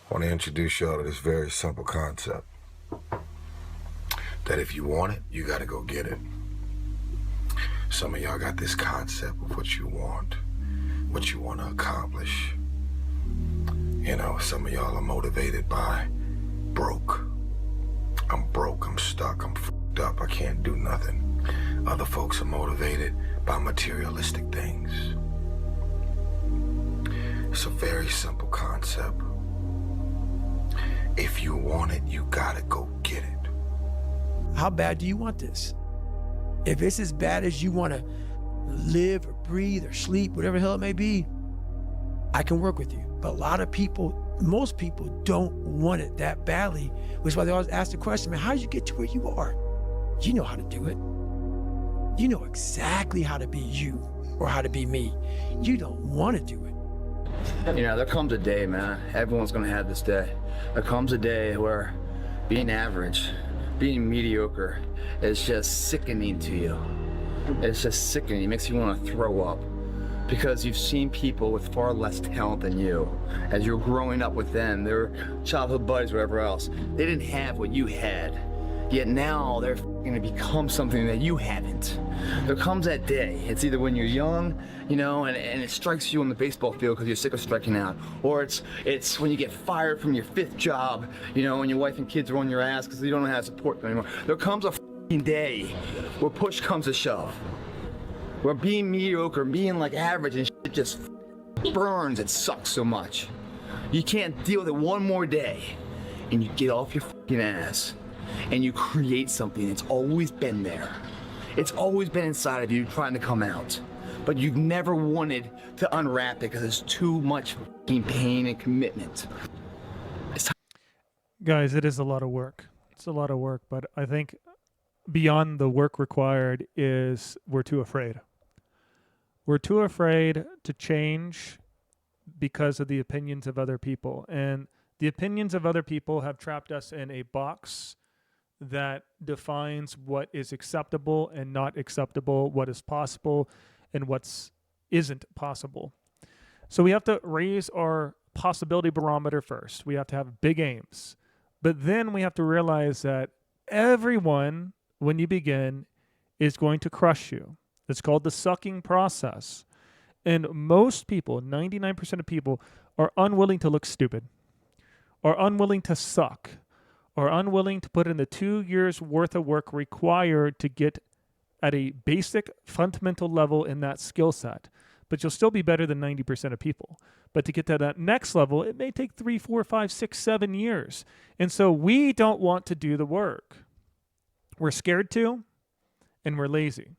I want to introduce y'all to this very simple concept. That if you want it, you got to go get it. Some of y'all got this concept of what you want to accomplish. You know, some of y'all are motivated by broke. I'm broke, I'm stuck, I'm fucked up, I can't do nothing. Other folks are motivated by materialistic things. It's a very simple concept. If you want it, you gotta go get it. How bad do you want this? If it's as bad as you want to live or breathe or sleep, whatever the hell it may be, I can work with you. But a lot of people, most people don't want it that badly, which is why they always ask the question, man, how did you get to where you are? You know how to do it. You know exactly how to be you or how to be me. You don't want to do it. You know, there comes a day, man, everyone's gonna have this day. There comes a day where being average, being mediocre is just sickening to you. It's just sickening, it makes you want to throw up. Because you've seen people with far less talent than you. As you're growing up with them, their childhood buddies, whatever else, they didn't have what you had. Yet now they're gonna become something that you haven't. There comes that day, it's either when you're young, you know, and it strikes you on the baseball field because you're sick of striking out, or it's when you get fired from your 5th job, you know, and your wife and kids are on your ass because you don't know how to support them anymore. There comes a day where push comes to shove. Where being mediocre, being like average and shit just burns, it sucks so much. You can't deal with it one more day, and you get off your fucking ass, and you create something that's always been there. It's always been inside of you trying to come out, but you've never wanted to unwrap it because it's too much fucking pain and commitment. Guys, it is a lot of work. It's a lot of work, but I think beyond the work required is we're too afraid. We're too afraid to change because of the opinions of other people. And the opinions of other people have trapped us in a box that defines what is acceptable and not acceptable, what is possible and what isn't possible. So we have to raise our possibility barometer first. We have to have big aims. But then we have to realize that everyone, when you begin, is going to crush you. It's called the sucking process. And most people, 99% of people, are unwilling to look stupid, are unwilling to suck, are unwilling to put in the 2 years worth of work required to get at a basic fundamental level in that skill set. But you'll still be better than 90% of people. But to get to that next level, it may take 3, 4, 5, 6, 7 years. And so we don't want to do the work. We're scared to, and we're lazy.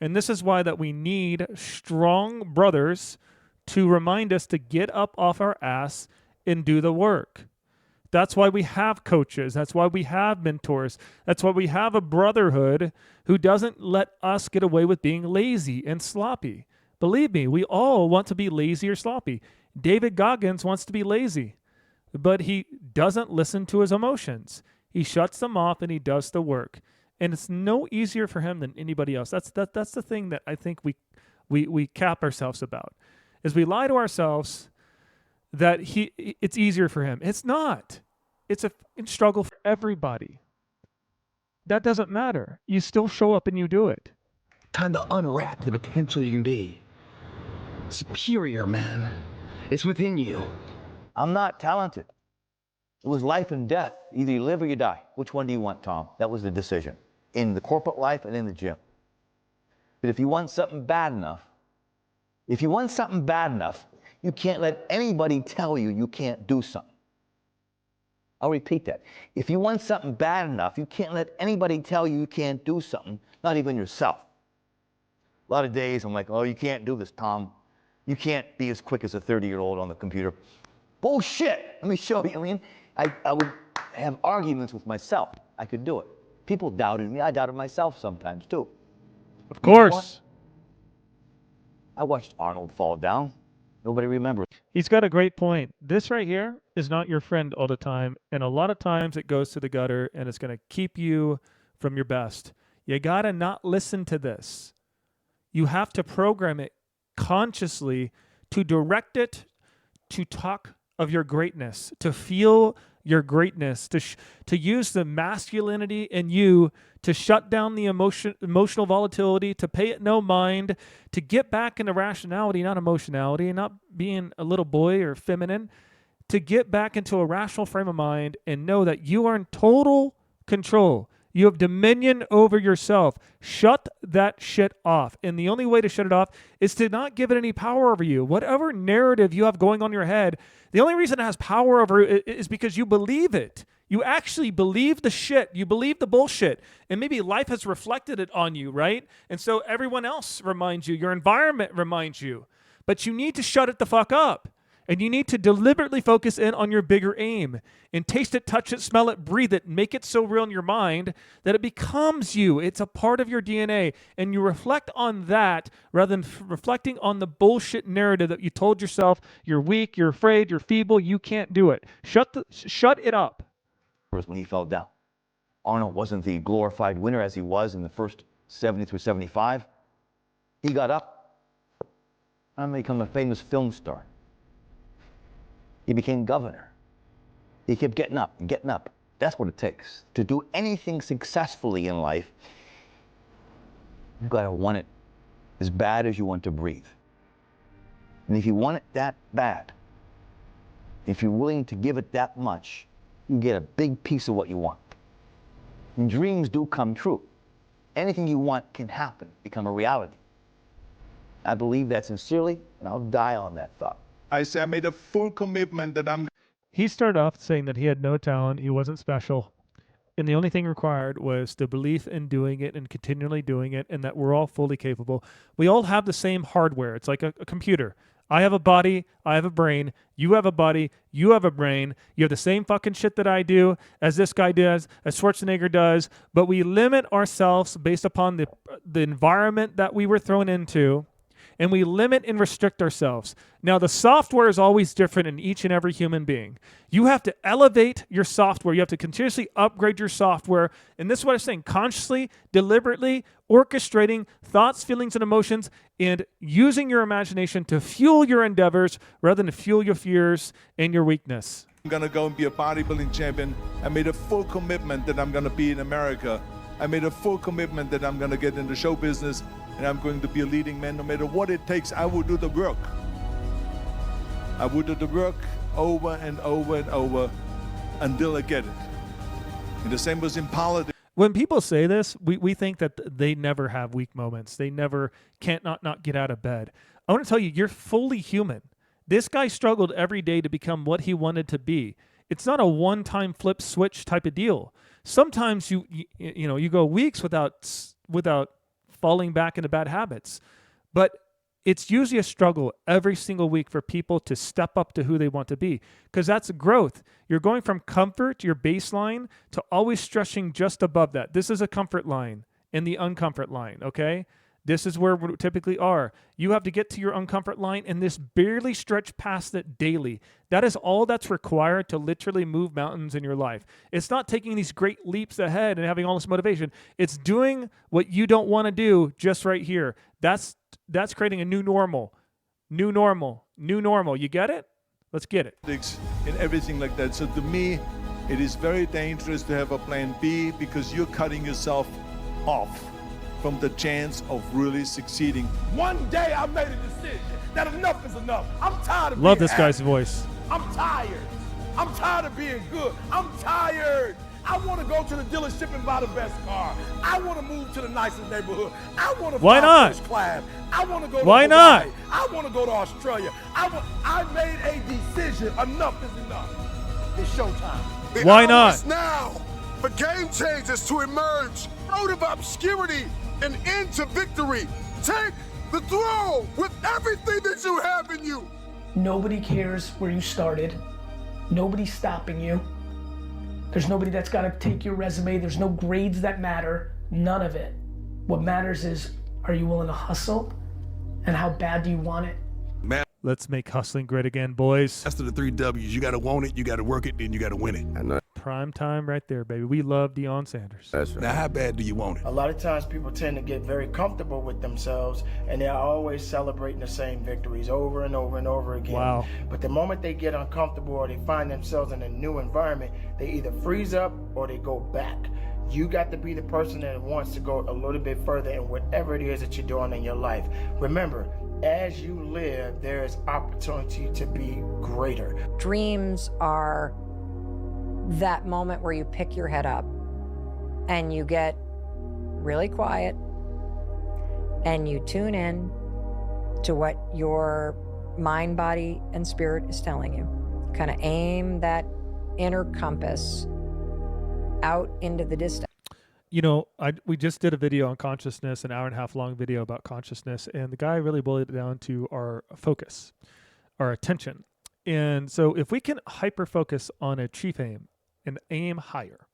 And this is why that we need strong brothers to remind us to get up off our ass and do the work. That's why we have coaches. That's why we have mentors. That's why we have a brotherhood who doesn't let us get away with being lazy and sloppy. Believe me, we all want to be lazy or sloppy. David Goggins wants to be lazy, but he doesn't listen to his emotions. He shuts them off and he does the work. And it's no easier for him than anybody else. That's the thing that I think we cap ourselves about, is we lie to ourselves that it's easier for him. It's not. It's a struggle for everybody. That doesn't matter. You still show up and you do it. Time to unwrap the potential you can be. Superior, man. It's within you. I'm not talented. It was life and death. Either you live or you die. Which one do you want, Tom? That was the decision. In the corporate life and in the gym. But if you want something bad enough, you can't let anybody tell you you can't do something. I'll repeat that. If you want something bad enough, you can't let anybody tell you you can't do something, not even yourself. A lot of days I'm like, oh, you can't do this, Tom. You can't be as quick as a 30-year-old on the computer. Bullshit! Let me show you. I mean, I would have arguments with myself. I could do it. People doubted me. I doubted myself sometimes, too. Of course. I watched Arnold fall down. Nobody remembers. He's got a great point. This right here is not your friend all the time. And a lot of times it goes to the gutter and it's going to keep you from your best. You got to not listen to this. You have to program it consciously to direct it to talk of your greatness, to feel your greatness, to use the masculinity in you to shut down the emotional volatility, to pay it no mind, to get back into rationality, not emotionality, and not being a little boy or feminine, to get back into a rational frame of mind and know that you are in total control. You have dominion over yourself. Shut that shit off. And the only way to shut it off is to not give it any power over you. Whatever narrative you have going on in your head, the only reason it has power over it is because you believe it. You actually believe the shit. You believe the bullshit. And maybe life has reflected it on you, right? And so everyone else reminds you. Your environment reminds you. But you need to shut it the fuck up. And you need to deliberately focus in on your bigger aim and taste it, touch it, smell it, breathe it, make it so real in your mind that it becomes you. It's a part of your DNA. And you reflect on that rather than reflecting on the bullshit narrative that you told yourself you're weak, you're afraid, you're feeble, you can't do it. Shut it up. When he fell down, Arnold wasn't the glorified winner as he was in the first 70 through 75. He got up and became a famous film star. He became governor. He kept getting up and getting up. That's what it takes. To do anything successfully in life, you've got to want it as bad as you want to breathe. And if you want it that bad, if you're willing to give it that much, you get a big piece of what you want. And dreams do come true. Anything you want can happen, become a reality. I believe that sincerely, and I'll die on that thought. I say I made a full commitment that I'm. He started off saying that he had no talent, he wasn't special, and the only thing required was the belief in doing it and continually doing it, and that we're all fully capable. We all have the same hardware. It's like a computer. I have a body, I have a brain, you have a body, you have a brain, you have the same fucking shit that I do, as this guy does, as Schwarzenegger does, but we limit ourselves based upon the environment that we were thrown into, and we limit and restrict ourselves. Now, the software is always different in each and every human being. You have to elevate your software. You have to continuously upgrade your software. And this is what I'm saying, consciously, deliberately, orchestrating thoughts, feelings, and emotions, and using your imagination to fuel your endeavors rather than to fuel your fears and your weakness. I'm gonna go and be a bodybuilding champion. I made a full commitment that I'm gonna be in America. I made a full commitment that I'm gonna get into show business and I'm going to be a leading man. No matter what it takes, I will do the work. I will do the work over and over and over until I get it. And the same was in politics. When people say this, we think that they never have weak moments. They never can't not get out of bed. I want to tell you, you're fully human. This guy struggled every day to become what he wanted to be. It's not a one-time flip switch type of deal. Sometimes you go weeks without falling back into bad habits. But it's usually a struggle every single week for people to step up to who they want to be, because that's growth. You're going from comfort, your baseline, to always stretching just above that. This is a comfort line and the uncomfort line, okay? This is where we typically are. You have to get to your uncomfort line and this barely stretch past it daily. That is all that's required to literally move mountains in your life. It's not taking these great leaps ahead and having all this motivation. It's doing what you don't want to do just right here. That's creating a new normal. New normal. New normal. You get it? Let's get it. And everything like that. So to me, it is very dangerous to have a plan B because you're cutting yourself off from the chance of really succeeding. One day I made a decision that enough is enough. I'm tired of Love being this guy's happy. voice. I'm tired. I'm tired of being good. I'm tired. I want to go to the dealership and buy the best car. I want to move to the nicest neighborhood. I want to Why fly not? first class. I want to go to Why Hawaii. not? I want to go to Australia. I made a decision. Enough is enough. It's showtime. The Why hour not? is now for game changers to emerge out of obscurity and into victory. Take the throne with everything that you have in you. Nobody cares where you started. Nobody's stopping you. There's nobody that's got to take your resume. There's no grades that matter. None of it. What matters is, are you willing to hustle? And how bad do you want it? Let's make hustling great again, boys. That's the 3 W's. You got to want it, you got to work it, then you got to win it. prime time right there, baby. We love Deion Sanders. That's right. Now, how bad do you want it? A lot of times people tend to get very comfortable with themselves and they're always celebrating the same victories over and over and over again. Wow. But the moment they get uncomfortable or they find themselves in a new environment, they either freeze up or they go back. You got to be the person that wants to go a little bit further in whatever it is that you're doing in your life. Remember, as you live, there is opportunity to be greater. Dreams are that moment where you pick your head up and you get really quiet and you tune in to what your mind, body, and spirit is telling you. Kind of aim that inner compass out into the distance. You know, we just did a video on consciousness, an 1.5 hour long video about consciousness, and the guy really boiled it down to our focus, our attention. And so if we can hyper-focus on a chief aim and aim higher,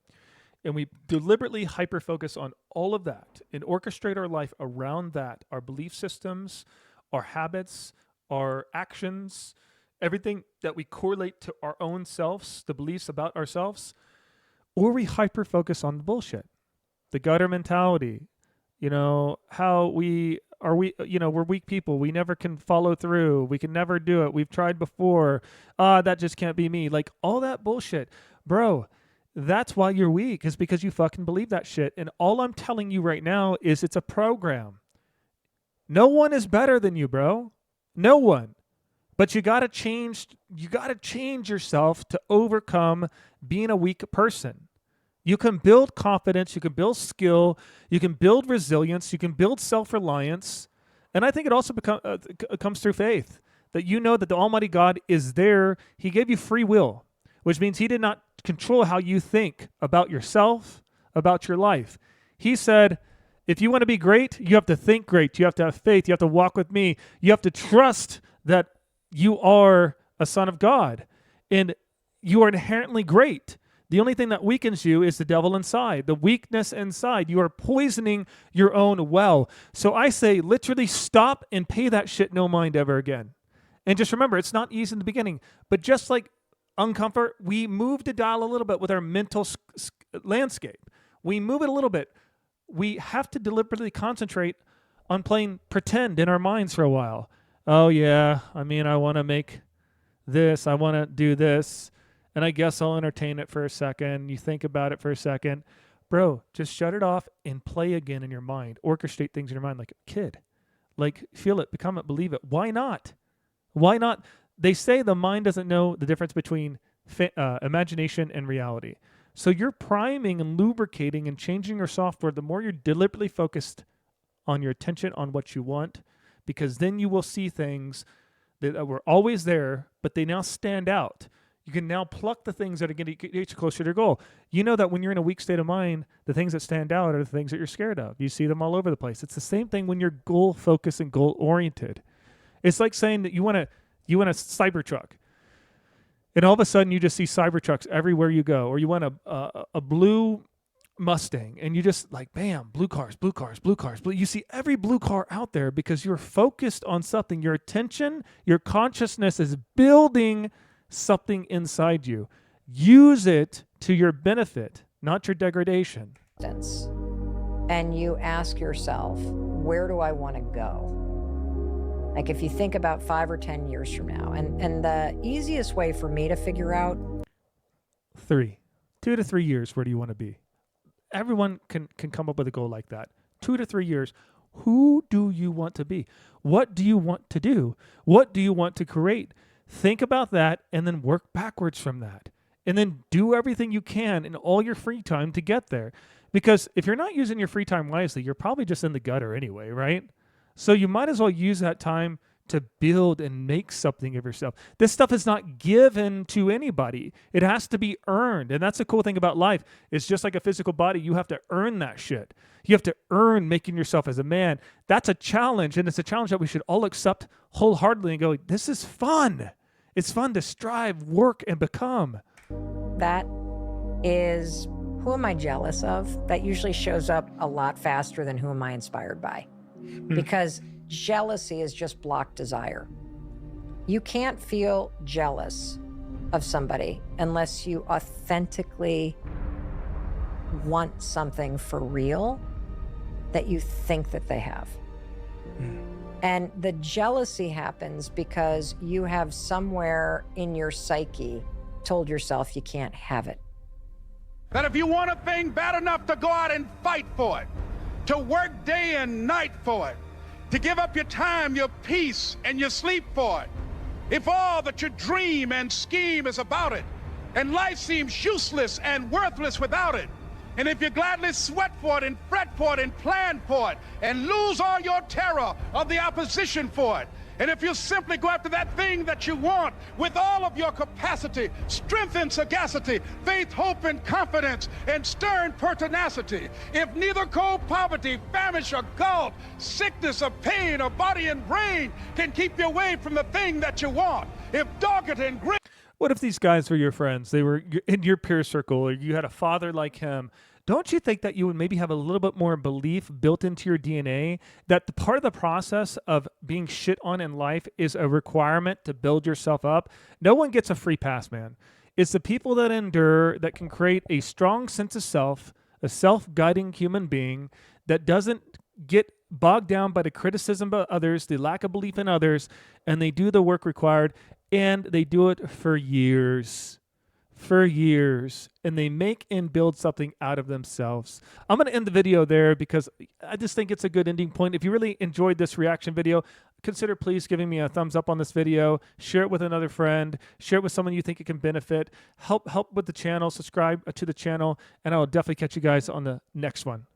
and we deliberately hyper-focus on all of that and orchestrate our life around that, our belief systems, our habits, our actions, everything that we correlate to our own selves, the beliefs about ourselves, or we hyper-focus on the bullshit, the gutter mentality, you know, how we're weak people. We never can follow through. We can never do it. We've tried before. That just can't be me. Like all that bullshit. Bro, that's why you're weak, is because you fucking believe that shit. And all I'm telling you right now is it's a program. No one is better than you, bro. No one. But you got to change yourself to overcome being a weak person. You can build confidence, you can build skill, you can build resilience, you can build self-reliance. And I think it also comes through faith, that you know that the Almighty God is there. He gave you free will, which means he did not control how you think about yourself, about your life. He said, if you want to be great, you have to think great. You have to have faith. You have to walk with me. You have to trust that you are a son of God and you are inherently great. The only thing that weakens you is the devil inside, the weakness inside. You are poisoning your own well. So I say literally stop and pay that shit no mind ever again. And just remember, it's not easy in the beginning, but just like uncomfort, we move the dial a little bit with our mental landscape. We move it a little bit. We have to deliberately concentrate on playing pretend in our minds for a while. Oh yeah, I mean, I want to make this, I want to do this, and I guess I'll entertain it for a second. You think about it for a second. Bro, just shut it off and play again in your mind. Orchestrate things in your mind like a kid. Like, feel it, become it, believe it. Why not? Why not? They say the mind doesn't know the difference between imagination and reality. So you're priming and lubricating and changing your software the more you're deliberately focused on your attention on what you want, because then you will see things that were always there, but they now stand out. You can now pluck the things that are going to get you closer to your goal. You know that when you're in a weak state of mind, the things that stand out are the things that you're scared of. You see them all over the place. It's the same thing when you're goal-focused and goal-oriented. It's like saying that you want a Cybertruck, and all of a sudden you just see Cybertrucks everywhere you go, or you want a blue Mustang, and you just like, bam, blue cars. You see every blue car out there because you're focused on something. Your attention, your consciousness is building something inside you. Use it to your benefit, not your degradation. And you ask yourself, where do I want to go? Like if you think about 5 or 10 years from now, and the easiest way for me to figure out 2 to 3 years, where do you want to be? Everyone can come up with a goal like that. 2 to 3 years. Who do you want to be? What do you want to do? What do you want to create? Think about that and then work backwards from that. And then do everything you can in all your free time to get there. Because if you're not using your free time wisely, you're probably just in the gutter anyway, right? So you might as well use that time to build and make something of yourself. This stuff is not given to anybody. It has to be earned. And that's the cool thing about life. It's just like a physical body. You have to earn that shit. You have to earn making yourself as a man. That's a challenge. And it's a challenge that we should all accept wholeheartedly and go, this is fun. It's fun to strive, work, and become. that is, who am I jealous of? That usually shows up a lot faster than who am I inspired by? Because jealousy is just blocked desire. You can't feel jealous of somebody unless you authentically want something for real that you think that they have. And the jealousy happens because you have somewhere in your psyche told yourself you can't have it. That if you want a thing bad enough to go out and fight for it, to work day and night for it, to give up your time, your peace, and your sleep for it, if all that you dream and scheme is about it, and life seems useless and worthless without it, and if you gladly sweat for it and fret for it and plan for it and lose all your terror of the opposition for it, and if you simply go after that thing that you want with all of your capacity, strength and sagacity, faith, hope and confidence, and stern pertinacity, if neither cold poverty, famish or gulf, sickness or pain or body and brain can keep you away from the thing that you want, if dogged and grit. What if these guys were your friends? They were in your peer circle, or you had a father like him. Don't you think that you would maybe have a little bit more belief built into your DNA that the part of the process of being shit on in life is a requirement to build yourself up? No one gets a free pass, man. It's the people that endure that can create a strong sense of self, a self-guiding human being that doesn't get bogged down by the criticism of others, the lack of belief in others, and they do the work required, and they do it for years. And they make and build something out of themselves. I'm going to end the video there because I just think it's a good ending point. If you really enjoyed this reaction video, consider please giving me a thumbs up on this video, share it with another friend, share it with someone you think it can benefit, help with the channel, subscribe to the channel, and I'll definitely catch you guys on the next one.